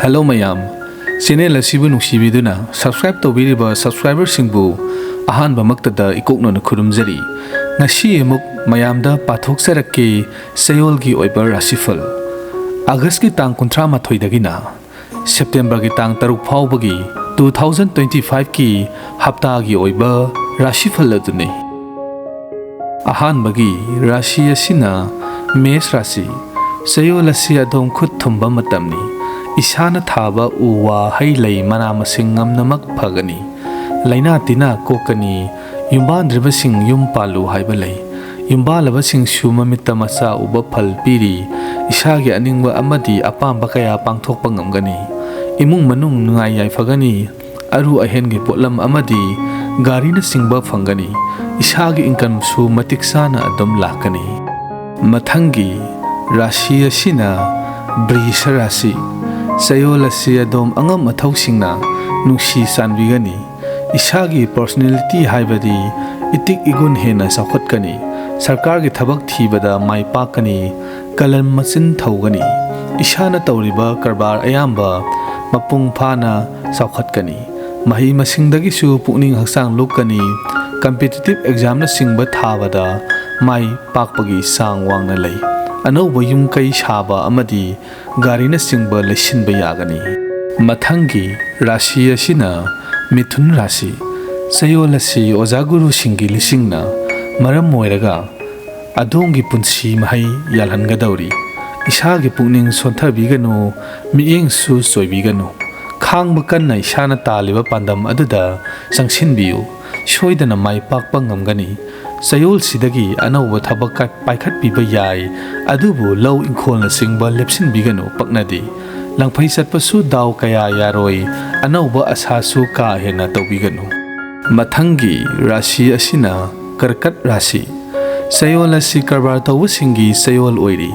Hello mayam, channel asibu nungsibiduna subscribe tawbiriba subscriber singbu ahanba maktada ikokno na khurumjari ngasi emuk mayamda pathoksarakki Chayol gi oiba Rashi Phal August gi tang 38 dagina September gi tang 3 phawbagi 2025 ki hapta gi oiba Rashi Phal aduni ahanbagi Rashi asina Mesh Rashi Chayol asi adom khut thumba matamni Isana thaba uwa hai lei mana masing ngamnamak phagani laina tina kokani yumbandriba sing yum palu haiba lei yumbalaba sing suma mitamasa uba phal piri isagi aningba amadi apamba kaya pangthokpa ngamgani imung manung nungai yai phagani aru ahen gi potlam amadi gari na singba phangani isagi income su matiksana adom lakani mathangi Rashi asina Brisha Rashi Chayol asi adom angam athau singna nungsi sanbigani isagi personality haibadi itik igun hena sakhatkani sarkar gi thabak thibada mai pakani kalam machin thawgani isana tawriba karbar ayamba mapung phana sakhatkani mahi masingdagi su pukning haksang lukani competitive exam na singba thabada mai pakpagi sang wangna lei anauba yung kai shaba amadi gari na singba lesinba yagani mathangi Rashi asina Mithun Rashi Chayol asi ojaguru singi lisingna maram moiraga adongi punsi mahai yalhangadauri isagi pukning sonthabiganu mieng su soibiganu khangba kanna isana taliba pandam aduda sangsinbiu soidana mai pakpa ngamgani Chayol sidagi anauba thabak paikhat piba yai adubu law inkhol na singba lepsin biganu paknadi langphai satpasu daw kaya yaroi anauba asasu ka hena tawbiganu mathangi Rashi asina Karkat Rashi Chayol asi karbar tawu singi Chayol oiri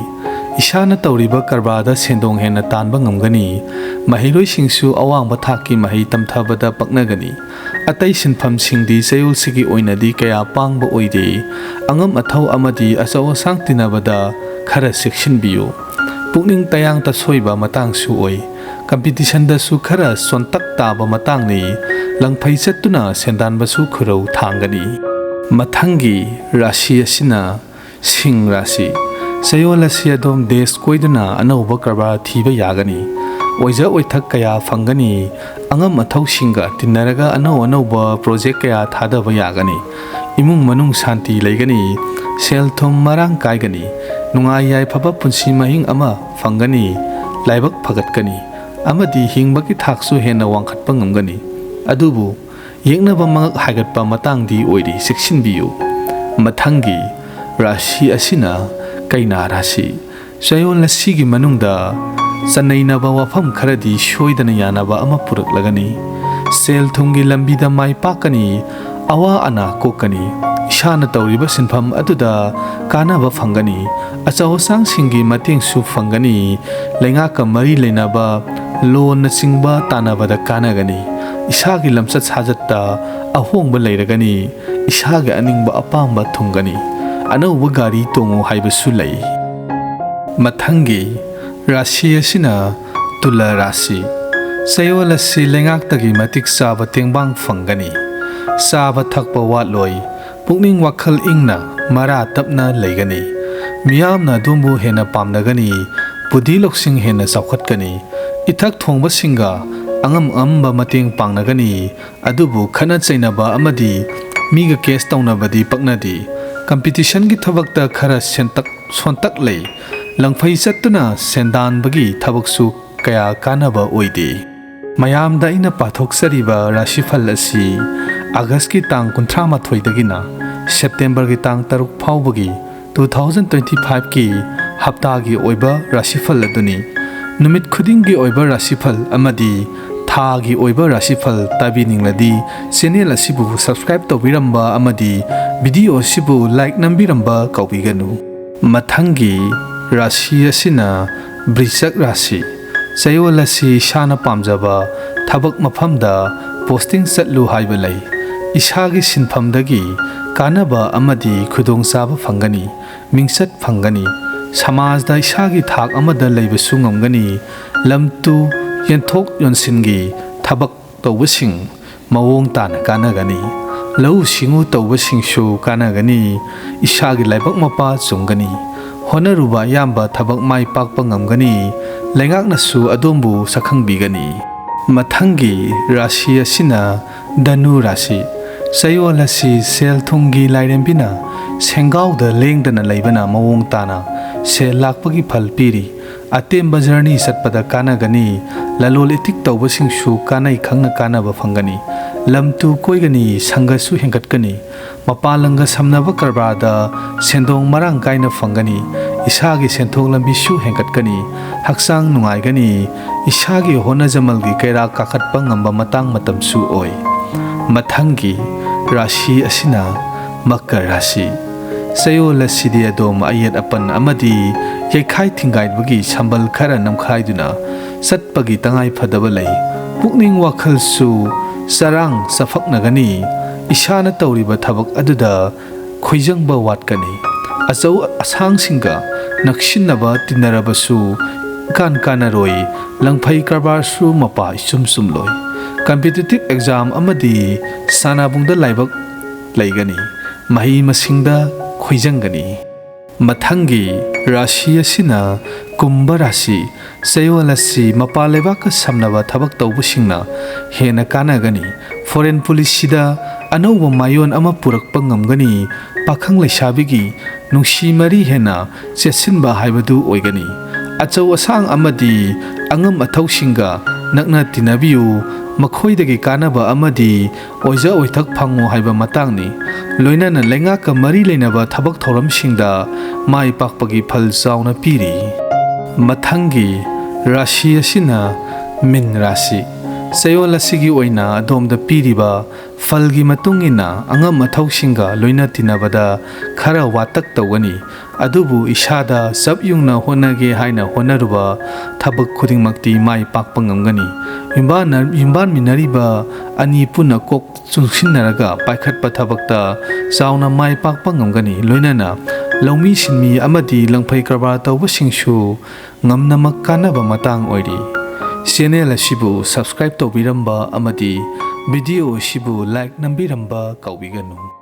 isana tawriba karbada sendong hena tanba ngamgani mahiroi singsu awangba thaki mahi tamthabada paknagani atai sinpham singdi Chayol sigi oinadi kaya pangba oide angam athau amadi asaw sang tinabada khara section biu pukning tayang ta soiba matang su oi competition da su khara sontak taba matang ni langphai chatuna sendan ba su khurau thangani mathangi Rashi asina Sing Rashi Chayol asi adom des koiduna anauba karba thiba yagani oija oithak kaya fangani angam athau singa tinaraga anauba project kaya thadaba yagani imung manung shanti leigani sel thom marang kaigani nungai yai phaba punsi mahing ama fangani laibak phagatkani amadi hingbaki thaksu hena wangkhatpa ngamgani adubu yengnaba mangak haigatpa matangdi oiri section biu mathangi Rashi asina Kaina Rashi Chayol asigi manungda Chanainaba wafam kharadi shoidana yanaba ama puraklagani sel thungi lambida mai pakani awa ana kokani ishana tawriba sinpham aduda kanaba phangani achaw sang singi mateng su phangani lenga ka mari lenaba lon na singba tanabada kanagani isagi lamsat sajatta ahongba leiragani isagi aningba apamba thungani anauba gari tongo haibasu lei mathangi Rashi asina Tula Rashi Chayol asi lengaktagi matik saba tengbang phangani saba thakpa watloi pukning wakhal ingna mara tapna leigani miyamna dumbu hena pamnagani budi loksing hena saukhatkani ithak thongba singa angam amba mateng pangnagani adubu khana chainaba amadi miga case tawnabadi paknadi competition gi thabakta khara sontak lei langphai chatuna sendan bagi thabaksu kaya kanaba oide mayamda ina pathoksariba Rashi Phal asi August ki tang 38 dagina September ki tang 3 phawbagi 2025 ki hapta gi oiba Rashi Phal aduni numit khuding gi oiba Rashi Phal amadi tha gi oiba Rashi Phal tabiningladi channel asibu subscribe tawbiramba amadi video asibu like nambiramba kaubiganu mathangi Rashi asina Brisha Rashi Chayol asi shana pamjaba thabak maphamda posting chatlu haiba lei isagi sinphamdagi kanaba amadi khudong saba phangani mingsat phangani samajda isagi thak amada leibasu ngamgani lamtu yenthok yonsingi thabak tawbasing mawong tana kanagani lau singu tawbasing shu kanagani isagi laibak mapa chungani honaruba yamba thabak mai pakpa ngamgani lengakna su adombu sakhangbigani mathangi rashi asina danu rashi Chayol asi sel thungi lairembina sengaw da lengdana laibana mawong tana sel lakpagi phal piri atemba journey satpada kanagani lalol itik tawbasing shu kanai khangna kanaba phangani lamtu koigani sangasu hengatkani mapalanga samnaba karbada sendong marang kaina phangani isagi senthok lambi shu hengatkani haksang nungaigani isagi hona jamalgi kaira kakhatpa ngamba matang matam su oi mathangi rashi asina makar rashi Chayol asidi adom ayat apan amadi yekhai thingai bagi sambal khara namkhai duna satpagi tangai phadaba lei pukning wakhal su sarang safak nagani isana tawriba thabak aduda khoijang ba watkani achau asang singa nakshinnaba tinarabasu kan kanaroi langphai karbar su mapa sum loi competitive exam amadi sanabungda laibak laigani mahi masingda khoijangani mathangi rashi asina kumbha rashi Chayol asi mapa lebak samnaba thabak tawbasingna hena kanagani foreign police sida anauba mayon ama purakpa ngamgani pakhang leisabigi nungsi mari hena chesinba haibadu oigani achau asang amadi angam athausinga nakna tinabiu makhoidagi kanaba amadi oija oithak phango haiba matangni loinana lengaka mari leinaba thabak thoramsingda mai pakpagi phal chauna piri mathangi rashi asina min rashi Chayol asigi oina adomda piriba falgi matungina angam athausinga loina tinabada khara watak tawgani adubu isada sabyungna honage haina honaruba thabak khudingmakti mai pakpa ngamgani imban minariba ani puna kok chungsinnaraga paikhatpa thabakta chauna mai pakpa ngamgani loinana laumi sinmi amadi langphai karbar tawbasingshu ngamnamak kanaba matang oiri channel asibu subscribe tawbiramba amadi video asibu like nambiramba kaubiganu